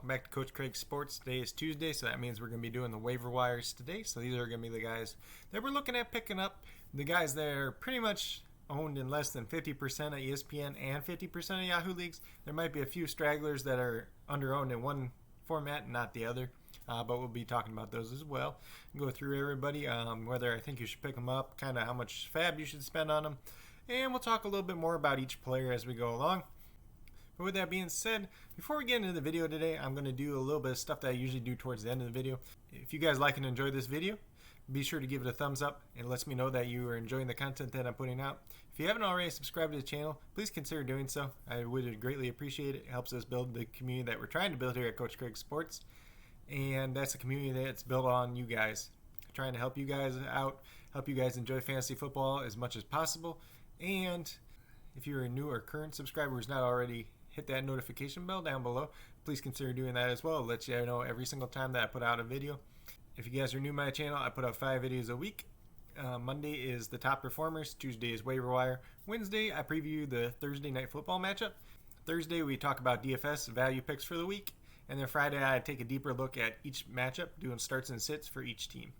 welcome back to Coach Craig Sports. Today is Tuesday, so that means we're going to be doing the waiver wires today. So these are going to be the guys that we're looking at picking up. The guys that are pretty much owned in less than 50% of ESPN and 50% of Yahoo leagues. There might be a few stragglers that are under-owned in one format and not the other, but we'll be talking about those as well. Go through everybody, whether I think you should pick them up, kind of how much fab you should spend on them, and we'll talk a little bit more about each player as we go along. But with that being said, before we get into the video today, I'm going to do a little bit of stuff that I usually do towards the end of the video. If you guys like and enjoy this video, be sure to give it a thumbs up. It lets me know that you are enjoying the content that I'm putting out. If you haven't already subscribed to the channel, please consider doing so. I would greatly appreciate it. It helps us build the community that we're trying to build here at Coach Craig Sports. And that's a community that's built on you guys. Trying to help you guys out, help you guys enjoy fantasy football as much as possible. And if you're a new or current subscriber who's not already, hit that notification bell down below. Please consider doing that as well. It'll let you know every single time that I put out a video. If you guys are new to my channel, I put out 5 videos a week. Monday is the top performers. Tuesday is waiver wire. Wednesday, I preview the Thursday night football matchup. Thursday, we talk about DFS value picks for the week. And then Friday, I take a deeper look at each matchup, doing starts and sits for each team.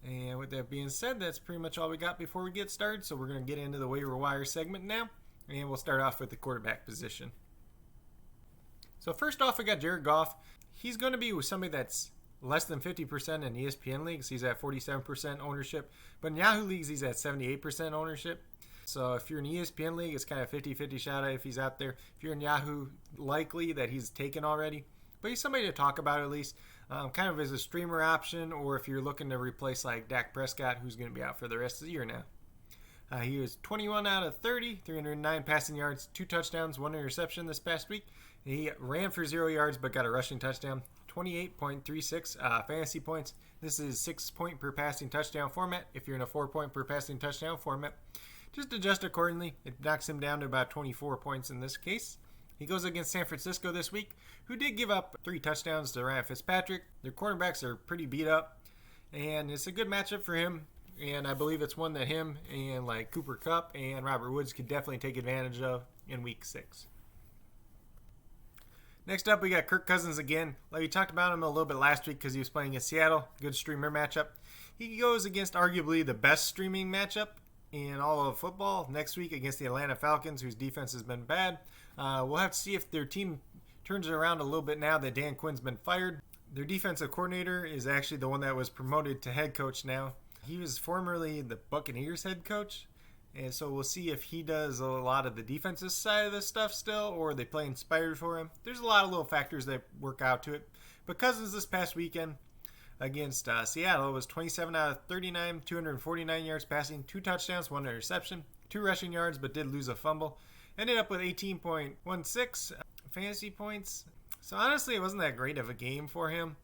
And with that being said, that's pretty much all we got before we get started. So we're going to get into the waiver wire segment now. And we'll start off with the quarterback position. So first off, we got Jared Goff. He's going to be with somebody that's less than 50% in ESPN leagues. He's at 47% ownership. But in Yahoo leagues, he's at 78% ownership. So if you're in ESPN league, it's kind of 50-50 shot if he's out there. If you're in Yahoo, likely that he's taken already. But he's somebody to talk about at least, kind of as a streamer option, or if you're looking to replace like Dak Prescott, who's going to be out for the rest of the year now. He was 21 out of 30, 309 passing yards, 2 touchdowns, 1 interception this past week. He ran for 0 yards but got a rushing touchdown, 28.36 fantasy points. This is 6-point per passing touchdown format. If you're in a 4-point per passing touchdown format, just adjust accordingly. It knocks him down to about 24 points in this case. He goes against San Francisco this week, who did give up 3 touchdowns to Ryan Fitzpatrick. Their cornerbacks are pretty beat up, and it's a good matchup for him. And I believe it's one that him and like Cooper Kupp and Robert Woods could definitely take advantage of in week 6. Next up, we got Kirk Cousins again. Like we talked about him a little bit last week because he was playing against Seattle. Good streamer matchup. He goes against arguably the best streaming matchup in all of football next week against the Atlanta Falcons, whose defense has been bad. We'll have to see if their team turns it around a little bit now that Dan Quinn's been fired. Their defensive coordinator is actually the one that was promoted to head coach now. He was formerly the Buccaneers head coach, and so we'll see if he does a lot of the defensive side of this stuff still, or they play inspired for him. There's a lot of little factors that work out to it. But Cousins this past weekend against Seattle was 27 out of 39, 249 yards passing, 2 touchdowns, 1 interception, 2 rushing yards, but did lose a fumble. Ended up with 18.16 fantasy points. So honestly, it wasn't that great of a game for him,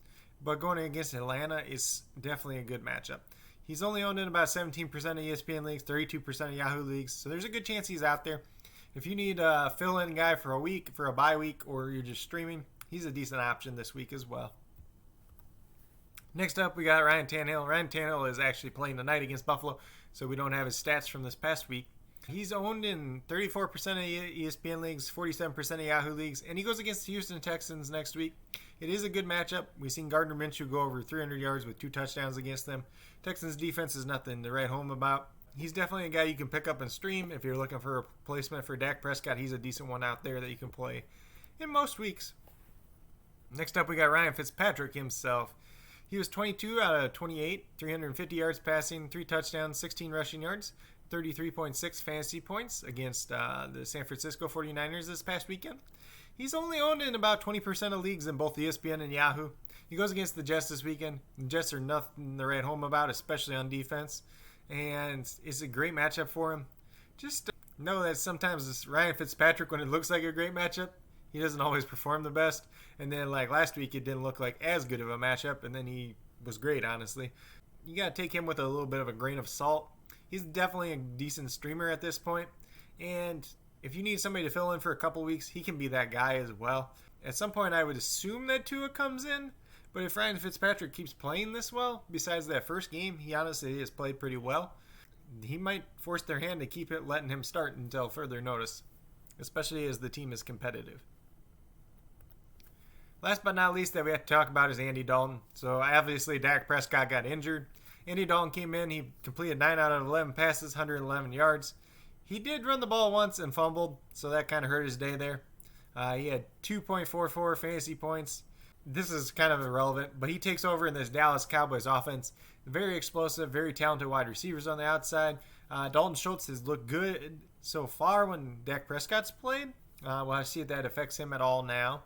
but going against Atlanta is definitely a good matchup. He's only owned in about 17% of ESPN leagues, 32% of Yahoo leagues, so there's a good chance he's out there. If you need a fill-in guy for a week, for a bye week, or you're just streaming, he's a decent option this week as well. Next up, we got Ryan Tannehill. Ryan Tannehill is actually playing tonight against Buffalo, so we don't have his stats from this past week. He's owned in 34% of ESPN leagues, 47% of Yahoo leagues, and he goes against the Houston Texans next week. It is a good matchup. We've seen Gardner Minshew go over 300 yards with 2 touchdowns against them. Texans defense is nothing to write home about. He's definitely a guy you can pick up and stream. If you're looking for a replacement for Dak Prescott, he's a decent one out there that you can play in most weeks. Next up, we got Ryan Fitzpatrick himself. He was 22 out of 28, 350 yards passing, 3 touchdowns, 16 rushing yards, 33.6 fantasy points against the San Francisco 49ers this past weekend. He's only owned in about 20% of leagues in both ESPN and Yahoo. He goes against the Jets this weekend. The Jets are nothing to write home about, especially on defense. And it's a great matchup for him. Just know that sometimes this Ryan Fitzpatrick, when it looks like a great matchup, he doesn't always perform the best. And then like last week, it didn't look like as good of a matchup. And then he was great, honestly. You got to take him with a little bit of a grain of salt. He's definitely a decent streamer at this point. And if you need somebody to fill in for a couple weeks, he can be that guy as well. At some point, I would assume that Tua comes in. But if Ryan Fitzpatrick keeps playing this well, besides that first game, he honestly has played pretty well. He might force their hand to keep it, letting him start until further notice, especially as the team is competitive. Last but not least that we have to talk about is Andy Dalton. So obviously Dak Prescott got injured. Andy Dalton came in. He completed 9 out of 11 passes, 111 yards. He did run the ball once and fumbled, so that kind of hurt his day there. He had 2.44 fantasy points. This is kind of irrelevant, but he takes over in this Dallas Cowboys offense. Very explosive, very talented wide receivers on the outside. Dalton Schultz has looked good so far when Dak Prescott's played. We'll see if that affects him at all now.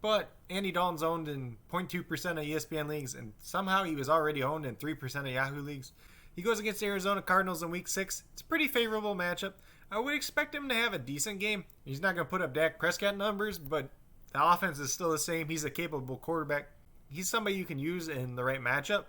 But Andy Dalton's owned in 0.2% of ESPN leagues, and somehow he was already owned in 3% of Yahoo leagues. He goes against the Arizona Cardinals in Week 6. It's a pretty favorable matchup. I would expect him to have a decent game. He's not going to put up Dak Prescott numbers, but the offense is still the same. He's a capable quarterback. He's somebody you can use in the right matchup.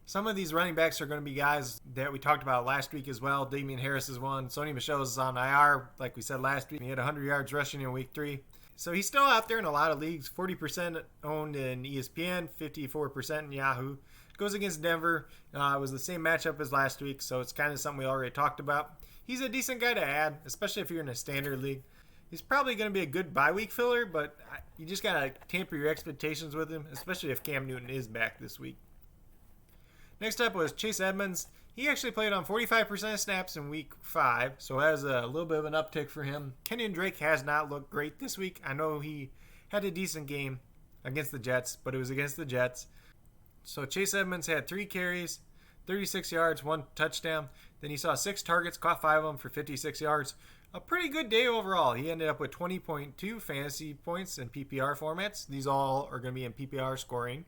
Some of these running backs are going to be guys that we talked about last week as well. Damien Harris is one. Sony Michel is on IR, like we said last week. He had 100 yards rushing in Week 3. So he's still out there in a lot of leagues. 40% owned in ESPN, 54% in Yahoo. Goes against Denver. It was the same matchup as last week, so it's kind of something we already talked about. He's a decent guy to add, especially if you're in a standard league. He's probably going to be a good bye week filler, but you just got to tamper your expectations with him, especially if Cam Newton is back this week. Next up was Chase Edmonds. He actually played on 45% of snaps in Week 5, so that was a little bit of an uptick for him. Kenyon Drake has not looked great this week. I know he had a decent game against the Jets, but it was against the Jets. So Chase Edmonds had 3 carries, 36 yards, 1 touchdown. Then he saw 6 targets, caught 5 of them for 56 yards. A pretty good day overall. He ended up with 20.2 fantasy points in PPR formats. These all are going to be in PPR scoring.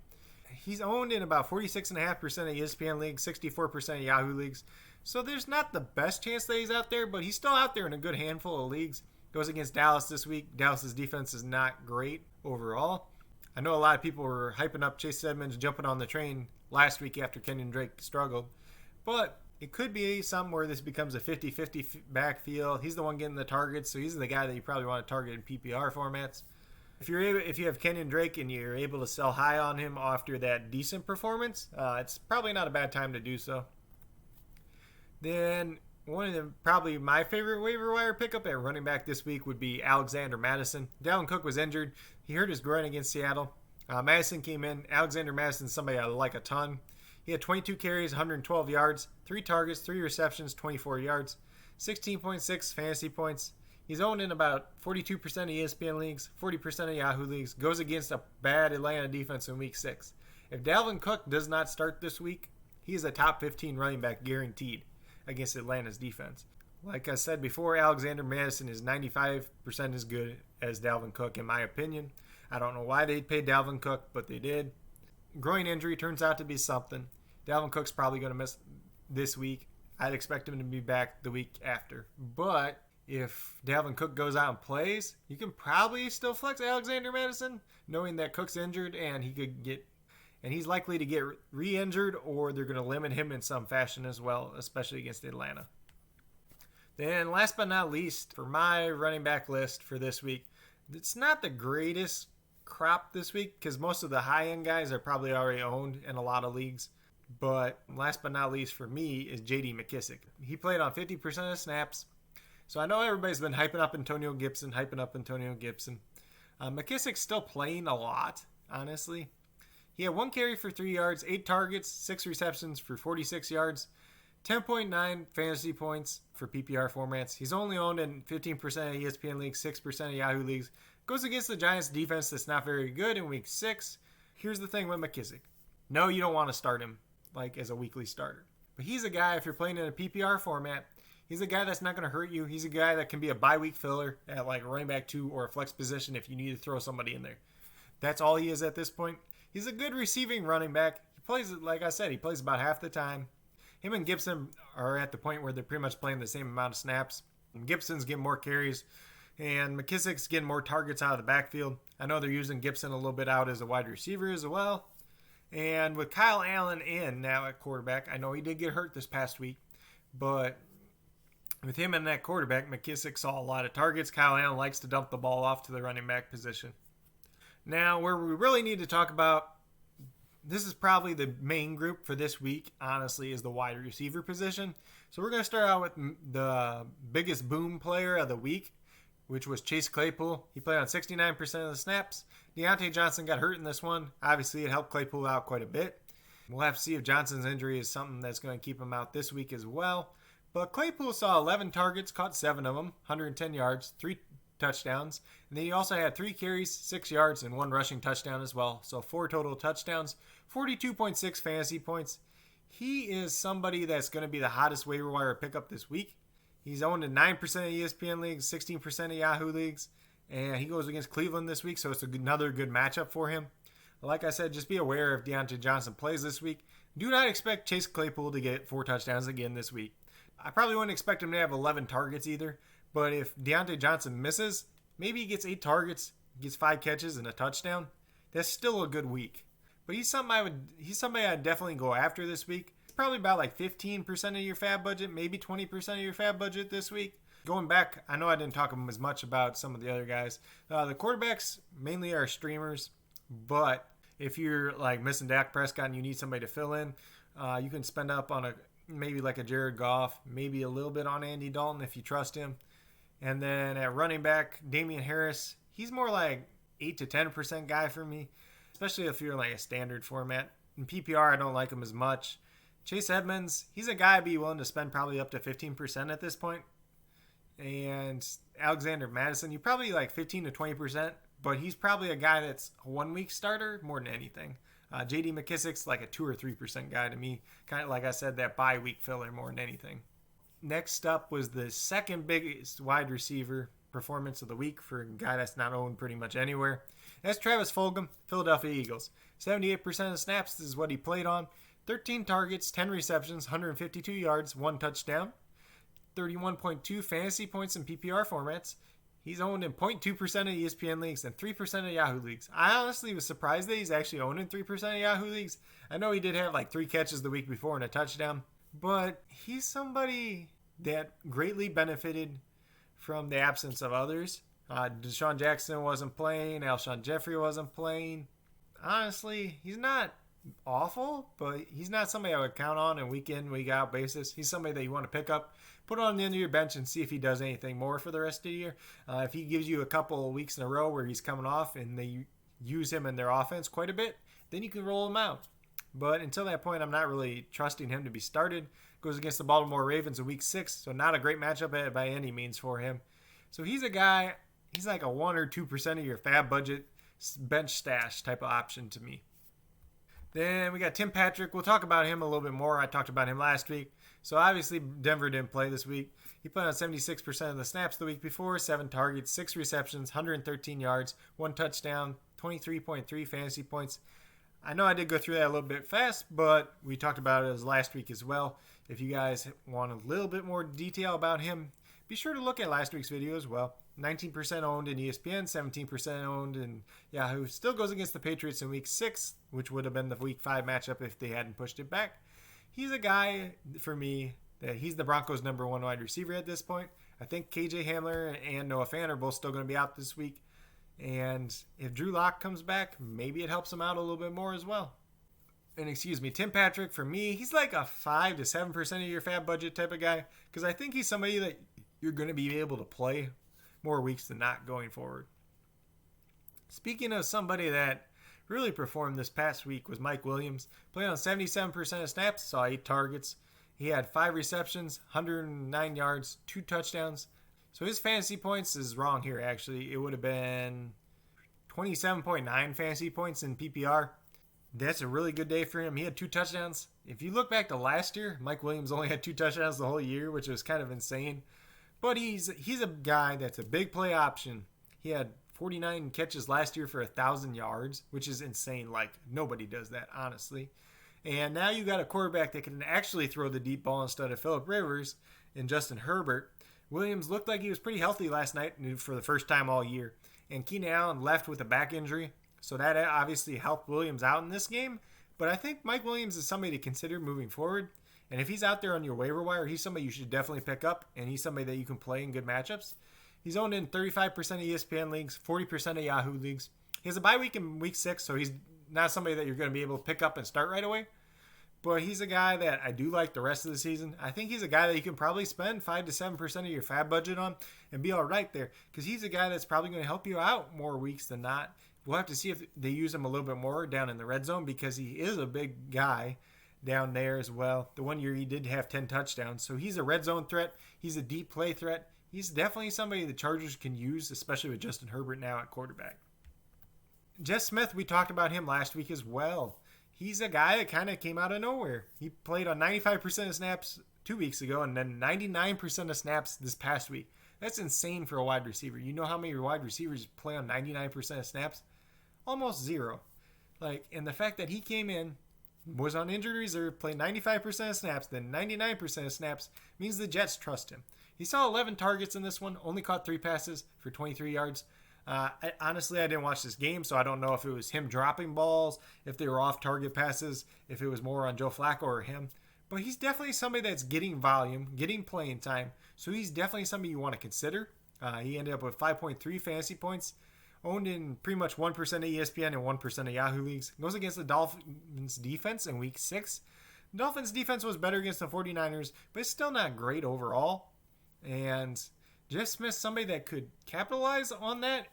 He's owned in about 46.5% of ESPN leagues, 64% of Yahoo leagues. So there's not the best chance that he's out there, but he's still out there in a good handful of leagues. Goes against Dallas this week. Dallas's defense is not great overall. I know a lot of people were hyping up Chase Edmonds jumping on the train last week after Kenyon Drake struggled. But it could be something where this becomes a 50-50 backfield. He's the one getting the targets, so he's the guy that you probably want to target in PPR formats. If you have Kenyon Drake and you're able to sell high on him after that decent performance, it's probably not a bad time to do so. Then one of the probably my favorite waiver wire pickup at running back this week would be Alexander Mattison. Dalvin Cook was injured. He hurt his groin against Seattle. Mattison came in. Alexander Mattison, somebody I like a ton. He had 22 carries, 112 yards, 3 targets, 3 receptions, 24 yards, 16.6 fantasy points. He's owned in about 42% of ESPN leagues, 40% of Yahoo leagues. Goes against a bad Atlanta defense in Week 6. If Dalvin Cook does not start this week, he is a top 15 running back guaranteed against Atlanta's defense. Like I said before, Alexander Mattison is 95% as good as Dalvin Cook, in my opinion. I don't know why they paid Dalvin Cook, but they did. Groin injury turns out to be something. Dalvin Cook's probably going to miss this week. I'd expect him to be back the week after. But if Dalvin Cook goes out and plays, you can probably still flex Alexander Mattison, knowing that Cook's injured and he's likely to get re-injured, or they're going to limit him in some fashion as well, especially against Atlanta. Then last but not least, for my running back list for this week, it's not the greatest crop this week because most of the high-end guys are probably already owned in a lot of leagues. But last but not least for me is J.D. McKissic. He played on 50% of snaps. So I know everybody's been hyping up Antonio Gibson. McKissic's still playing a lot, honestly. He had 1 carry for 3 yards, 8 targets, 6 receptions for 46 yards, 10.9 fantasy points for PPR formats. He's only owned in 15% of ESPN leagues, 6% of Yahoo leagues. Goes against the Giants defense that's not very good in Week 6. Here's the thing with McKissic. No, you don't want to start him like as a weekly starter. But he's a guy, if you're playing in a PPR format, he's a guy that's not going to hurt you. He's a guy that can be a bye week filler at like running back 2 or a flex position if you need to throw somebody in there. That's all he is at this point. He's a good receiving running back. He plays, like I said, he plays about half the time. Him and Gibson are at the point where they're pretty much playing the same amount of snaps. Gibson's getting more carries, and McKissic's getting more targets out of the backfield. I know they're using Gibson a little bit out as a wide receiver as well. And with Kyle Allen in now at quarterback, I know he did get hurt this past week, but with him in that quarterback, McKissic saw a lot of targets. Kyle Allen likes to dump the ball off to the running back position. Now, where we really need to talk about, this is probably the main group for this week, honestly, is the wide receiver position. So we're going to start out with the biggest boom player of the week, which was Chase Claypool. He played on 69% of the snaps, Deontay Johnson got hurt in this one. Obviously, it helped Claypool out quite a bit. We'll have to see if Johnson's injury is something that's going to keep him out this week as well. But Claypool saw 11 targets, caught 7 of them, 110 yards, 3 touchdowns. And then he also had 3 carries, 6 yards, and 1 rushing touchdown as well. So 4 total touchdowns, 42.6 fantasy points. He is somebody that's going to be the hottest waiver wire pickup this week. He's owned in 9% of ESPN leagues, 16% of Yahoo leagues. And he goes against Cleveland this week, so it's another good matchup for him. Like I said, just be aware if Deontay Johnson plays this week. Do not expect Chase Claypool to get 4 touchdowns again this week. I probably wouldn't expect him to have 11 targets either. But if Deontay Johnson misses, maybe he gets 8 targets, gets 5 catches, and a touchdown. That's still a good week. But he's somebody I'd definitely go after this week. It's probably about like 15% of your fab budget, maybe 20% of your fab budget this week. Going back, I know I didn't talk as much about some of the other guys. The quarterbacks mainly are streamers, but if you're like missing Dak Prescott and you need somebody to fill in, you can spend up on maybe like a Jared Goff, maybe a little bit on Andy Dalton if you trust him. And then at running back, Damien Harris, he's more like 8 to 10% guy for me, especially if you're like a standard format. In PPR, I don't like him as much. Chase Edmonds, he's a guy I'd be willing to spend probably up to 15% at this point. And Alexander Mattison, you probably like 15 to 20%, but he's probably a guy that's a 1 week starter more than anything. JD McKissick's like a 2 or 3% guy to me. Kind of like I said, that bye week filler more than anything. Next up was the second biggest wide receiver performance of the week for a guy that's not owned pretty much anywhere. That's Travis Fulgham, Philadelphia Eagles. 78% of the snaps is what he played on. 13 targets, 10 receptions, 152 yards, 1 touchdown. 31.2 fantasy points in PPR formats. He's owned in 0.2% of ESPN leagues and 3% of Yahoo leagues. I honestly was surprised that he's actually owned in 3% of Yahoo leagues. I know he did have like 3 catches the week before and a touchdown, but he's somebody that greatly benefited from the absence of others. Deshaun Jackson wasn't playing. Alshon Jeffrey wasn't playing. Honestly, he's not awful, but he's not somebody I would count on week in, week out basis. He's somebody that you want to pick up, put on the end of your bench, and see if he does anything more for the rest of the year. If he gives you a couple of weeks in a row where he's coming off and they use him in their offense quite a bit, then you can roll him out. But until that point, I'm not really trusting him to be started. Goes against the Baltimore Ravens in week 6, so not a great matchup by any means for him. So he's a guy, he's like a 1 or 2% of your fab budget bench stash type of option to me. Then we got Tim Patrick. We'll talk about him a little bit more. I talked about him last week. So obviously Denver didn't play this week. He played on 76% of the snaps the week before, 7 targets, 6 receptions, 113 yards, 1 touchdown, 23.3 fantasy points. I know I did go through that a little bit fast, but we talked about it as last week as well. If you guys want a little bit more detail about him, be sure to look at last week's video as well. 19% owned in ESPN, 17% owned in Yahoo. Still goes against the Patriots in week 6, which would have been the week 5 matchup if they hadn't pushed it back. He's a guy, for me, that he's the Broncos' number 1 wide receiver at this point. I think KJ Hamler and Noah Fant are both still going to be out this week. And if Drew Lock comes back, maybe it helps him out a little bit more as well. And Tim Patrick, for me, he's like a 5 to 7% of your fab budget type of guy. Because I think he's somebody that you're going to be able to play more weeks than not going forward. Speaking of somebody that really performed this past week was Mike Williams. Played on 77% of snaps, saw 8 targets. He had 5 receptions, 109 yards, 2 touchdowns. So his fantasy points is wrong here, actually. It would have been 27.9 fantasy points in PPR. That's a really good day for him. He had 2 touchdowns. If you look back to last year, Mike Williams only had 2 touchdowns the whole year, which was kind of insane. But he's a guy that's a big play option. He had 49 catches last year for 1,000 yards, which is insane. Like, nobody does that, honestly. And now you got a quarterback that can actually throw the deep ball instead of Phillip Rivers and Justin Herbert. Williams looked like he was pretty healthy last night for the first time all year. And Keenan Allen left with a back injury, so that obviously helped Williams out in this game. But I think Mike Williams is somebody to consider moving forward. And if he's out there on your waiver wire, he's somebody you should definitely pick up, and he's somebody that you can play in good matchups. He's owned in 35% of ESPN leagues, 40% of Yahoo leagues. He has a bye week in week 6, so he's not somebody that you're going to be able to pick up and start right away. But he's a guy that I do like the rest of the season. I think he's a guy that you can probably spend 5 to 7% of your fab budget on and be all right there, because he's a guy that's probably going to help you out more weeks than not. We'll have to see if they use him a little bit more down in the red zone because he is a big guy down there as well. The one year he did have 10 touchdowns. So he's a red zone threat. He's a deep play threat. He's definitely somebody the Chargers can use, especially with Justin Herbert now at quarterback. Jess Smith, we talked about him last week as well. He's a guy that kind of came out of nowhere. He played on 95% of snaps 2 weeks ago and then 99% of snaps this past week. That's insane for a wide receiver. You know how many wide receivers play on 99% of snaps? Almost zero. And the fact that he came in, was on injured reserve, played 95% of snaps, then 99% of snaps, means the Jets trust him. He saw 11 targets in this one, only caught 3 passes for 23 yards. Honestly, I didn't watch this game, so I don't know if it was him dropping balls, if they were off-target passes, if it was more on Joe Flacco or him. But he's definitely somebody that's getting volume, getting playing time, so he's definitely somebody you want to consider. He ended up with 5.3 fantasy points, owned in pretty much 1% of ESPN and 1% of Yahoo leagues. Goes against the Dolphins defense in week 6. The Dolphins defense was better against the 49ers, but it's still not great overall. And Jeff Smith's somebody that could capitalize on that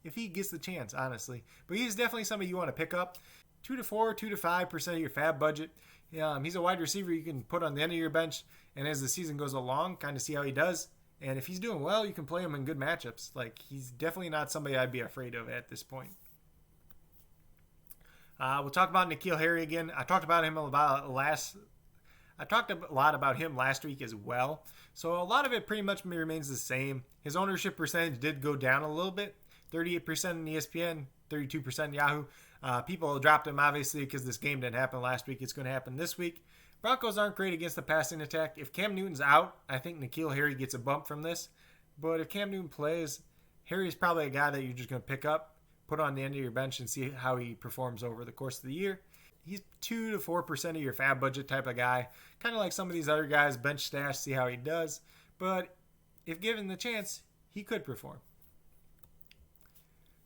if he gets the chance, honestly. But he's definitely somebody you want to pick up. 2 to 4, 2 to 5% of your fab budget. He's a wide receiver you can put on the end of your bench, and as the season goes along, kind of see how he does. And if he's doing well, you can play him in good matchups. He's definitely not somebody I'd be afraid of at this point. We'll talk about N'Keal Harry again. I talked a lot about him last week as well. So a lot of it pretty much remains the same. His ownership percentage did go down a little bit. 38% in ESPN, 32% in Yahoo. People dropped him, obviously, because this game didn't happen last week. It's going to happen this week. Broncos aren't great against the passing attack. If Cam Newton's out, I think N'Keal Harry gets a bump from this. But if Cam Newton plays, Harry's probably a guy that you're just going to pick up, put on the end of your bench, and see how he performs over the course of the year. He's 2 to 4% of your fab budget type of guy. Kind of like some of these other guys, bench stash, see how he does. But if given the chance, he could perform.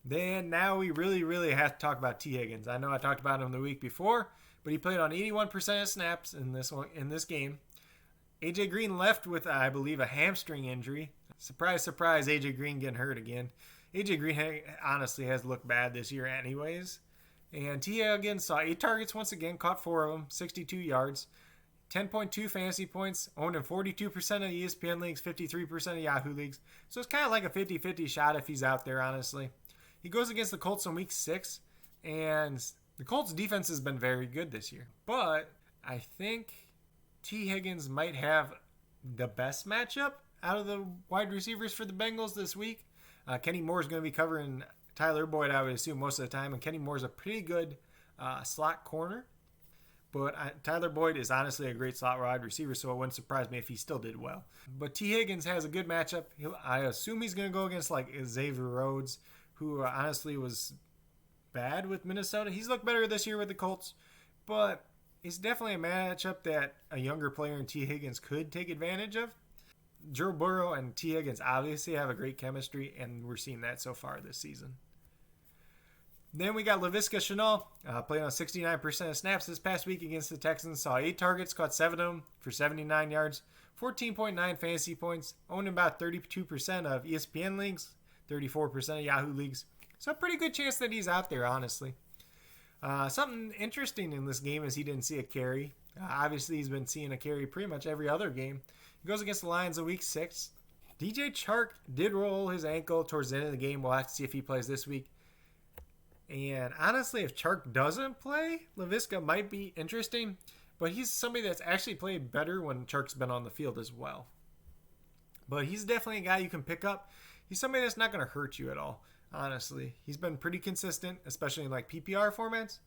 Then now we really have to talk about T. Higgins. I know I talked about him the week before, but he played on 81% of snaps in this game. AJ Green left with, I believe, a hamstring injury. Surprise, surprise, AJ Green getting hurt again. AJ Green honestly has looked bad this year anyways. And T. Higgins saw 8 targets once again, caught 4 of them, 62 yards, 10.2 fantasy points, owned in 42% of ESPN leagues, 53% of Yahoo leagues. So it's kind of like a 50-50 shot if he's out there, honestly. He goes against the Colts in week 6, and the Colts defense has been very good this year. But I think T. Higgins might have the best matchup out of the wide receivers for the Bengals this week. Kenny Moore's going to be covering Tyler Boyd, I would assume, most of the time, and Kenny Moore's a pretty good slot corner. But Tyler Boyd is honestly a great slot wide receiver, so it wouldn't surprise me if he still did well. But T. Higgins has a good matchup. I assume he's going to go against Xavier Rhodes, who honestly was bad with Minnesota. He's looked better this year with the Colts, but it's definitely a matchup that a younger player in T. Higgins could take advantage of. Joe Burrow and T. Higgins obviously have a great chemistry, and we're seeing that so far this season. Then we got Laviska Shenault, playing on 69% of snaps this past week against the Texans. Saw 8 targets, caught 7 of them for 79 yards, 14.9 fantasy points, owned about 32% of ESPN leagues, 34% of Yahoo leagues. So a pretty good chance that he's out there, honestly. Something interesting in this game is he didn't see a carry. Obviously, he's been seeing a carry pretty much every other game. He goes against the Lions in week 6. DJ Chark did roll his ankle towards the end of the game. We'll have to see if he plays this week. And honestly, if Chark doesn't play, Laviska might be interesting. But he's somebody that's actually played better when Chark's been on the field as well. But he's definitely a guy you can pick up. He's somebody that's not going to hurt you at all, honestly. He's been pretty consistent, especially in PPR formats.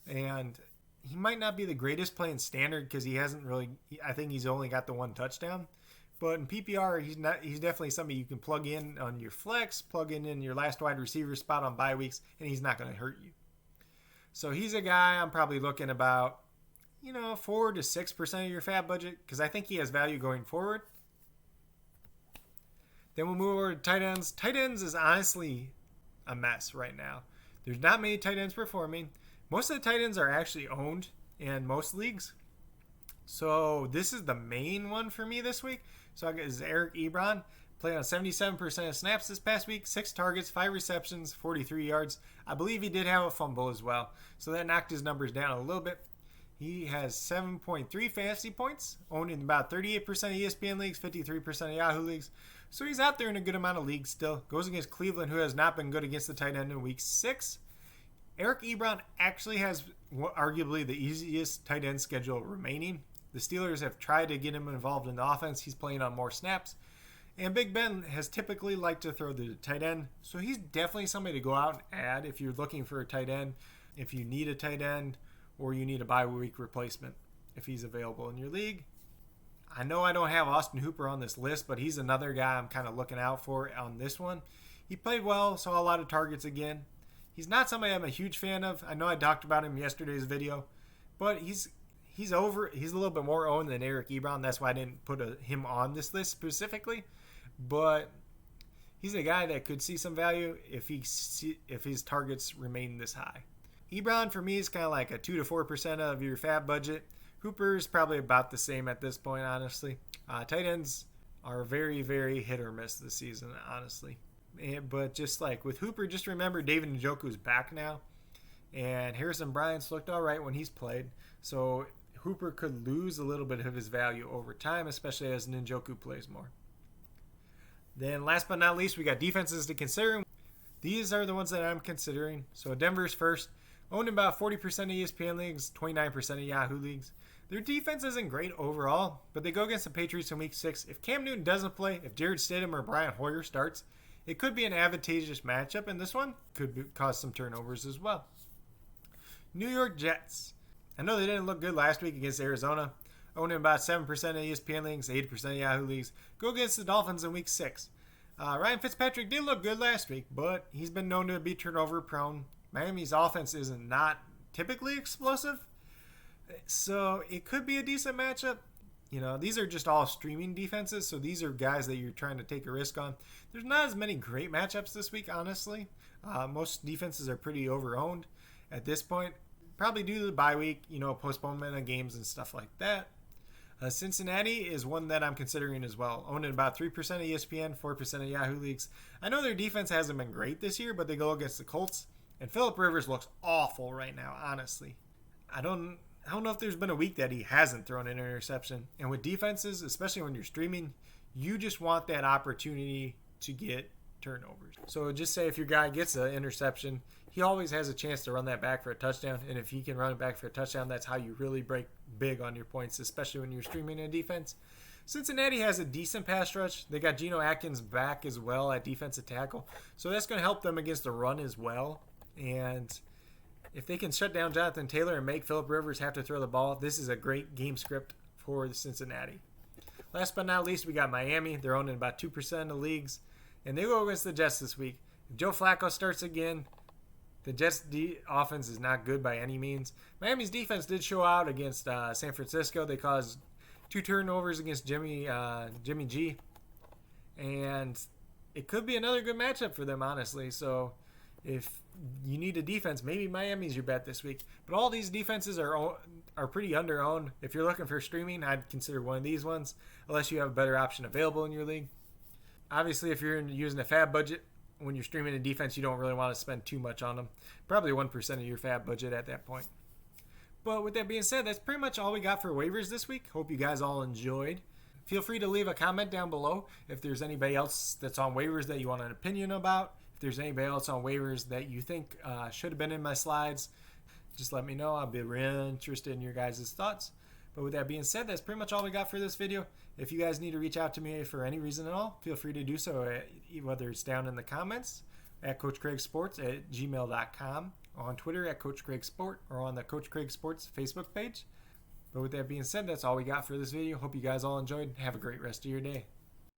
And he might not be the greatest playing standard because he hasn't really, I think he's only got the 1 touchdown. But in PPR, he's definitely somebody you can plug in on your flex, plug in your last wide receiver spot on bye weeks, and he's not going to hurt you. So he's a guy I'm probably looking about, 4 to 6% of your fab budget because I think he has value going forward. Then we'll move over to tight ends. Tight ends is honestly a mess right now. There's not many tight ends performing. Most of the tight ends are actually owned in most leagues. So this is the main one for me this week. So I got Eric Ebron. Played on 77% of snaps this past week, 6 targets, 5 receptions, 43 yards. I believe he did have a fumble as well, so that knocked his numbers down a little bit. He has 7.3 fantasy points, owned in about 38% of ESPN leagues, 53% of Yahoo leagues. So he's out there in a good amount of leagues still. Goes against Cleveland, who has not been good against the tight end in week 6. Eric Ebron actually has arguably the easiest tight end schedule remaining. The Steelers have tried to get him involved in the offense. He's playing on more snaps. And Big Ben has typically liked to throw the tight end. So he's definitely somebody to go out and add if you're looking for a tight end, if you need a tight end, or you need a bye week replacement if he's available in your league. I know I don't have Austin Hooper on this list, but he's another guy I'm kind of looking out for on this one. He played well, saw a lot of targets again. He's not somebody I'm a huge fan of. I know I talked about him in yesterday's video, but he's a little bit more owned than Eric Ebron. That's why I didn't put him on this list specifically. But he's a guy that could see some value if his targets remain this high. Ebron for me is kind of like a 2 to 4% of your fab budget. Hooper is probably about the same at this point, honestly. Tight ends are very, very hit or miss this season, honestly. But just like with Hooper, just remember David Njoku's back now. And Harrison Bryant's looked all right when he's played. So Hooper could lose a little bit of his value over time, especially as Njoku plays more. Then last but not least, we got defenses to consider. These are the ones that I'm considering. So Denver's first. Owned in about 40% of ESPN leagues, 29% of Yahoo leagues. Their defense isn't great overall, but they go against the Patriots in week 6. If Cam Newton doesn't play, if Jared Stidham or Brian Hoyer starts, it could be an advantageous matchup, and this one could cause some turnovers as well. New York Jets. I know they didn't look good last week against Arizona. Owned in about 7% of ESPN leagues, 80% of Yahoo leagues. Go against the Dolphins in week 6. Ryan Fitzpatrick did look good last week, but he's been known to be turnover prone. Miami's offense is not typically explosive, so it could be a decent matchup. You know, these are just all streaming defenses, so these are guys that you're trying to take a risk on. There's not as many great matchups this week, honestly. Most defenses are pretty overowned at this point, probably due to the bye week, postponement of games and stuff like that. Cincinnati is one that I'm considering as well. Owned in about 3% of ESPN, 4% of Yahoo leagues. I know their defense hasn't been great this year, but they go against the Colts. And Phillip Rivers looks awful right now, honestly. I don't know if there's been a week that he hasn't thrown an interception. And with defenses, especially when you're streaming, you just want that opportunity to get turnovers. So just say if your guy gets an interception, he always has a chance to run that back for a touchdown. And if he can run it back for a touchdown, that's how you really break big on your points, especially when you're streaming a defense. Cincinnati has a decent pass rush. They got Geno Atkins back as well at defensive tackle. So that's going to help them against the run as well. And if they can shut down Jonathan Taylor and make Phillip Rivers have to throw the ball, this is a great game script for the Cincinnati. Last but not least, we got Miami. They're owned in about 2% of leagues. And they go against the Jets this week. If Joe Flacco starts again, the Jets' offense is not good by any means. Miami's defense did show out against San Francisco. They caused 2 turnovers against Jimmy G. And it could be another good matchup for them, honestly. So if you need a defense, maybe Miami's your bet this week. But all these defenses are pretty under-owned. If you're looking for streaming, I'd consider one of these ones, unless you have a better option available in your league. Obviously, if you're using a fab budget, when you're streaming a defense, you don't really want to spend too much on them. Probably 1% of your fab budget at that point. But with that being said, that's pretty much all we got for waivers this week. Hope you guys all enjoyed. Feel free to leave a comment down below if there's anybody else that's on waivers that you want an opinion about. If there's anybody else on waivers that you think should have been in my slides, just let me know. I'll be real interested in your guys' thoughts. But with that being said, that's pretty much all we got for this video. If you guys need to reach out to me for any reason at all, feel free to do so, whether it's down in the comments at CoachCraigSports@gmail.com, on Twitter at CoachCraigSport, or on the Coach Craig Sports Facebook page. But with that being said, that's all we got for this video. Hope you guys all enjoyed. Have a great rest of your day.